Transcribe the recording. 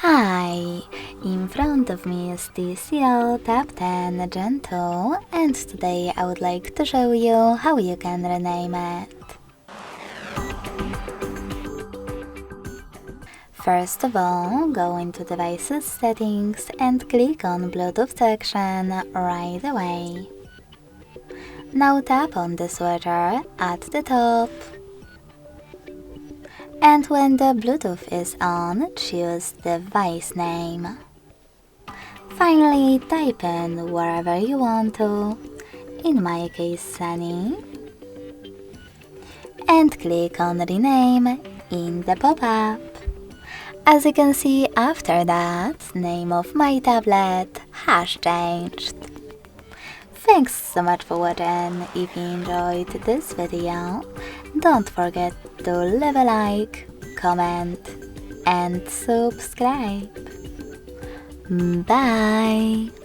Hi, in front of me is TCL Tab 10 Gen 2, and today I would like to show you how you can rename it. First of all, go into Devices Settings and click on Bluetooth section right away. Now tap on the switcher at the top. And when the Bluetooth is on, choose device name. Finally, type in wherever you want to, in my case Sunny, and click on rename in the pop-up. As you can see, after that, name of my tablet has changed. Thanks so much for watching. If you enjoyed this video, don't forget to leave a like, comment and subscribe. Bye!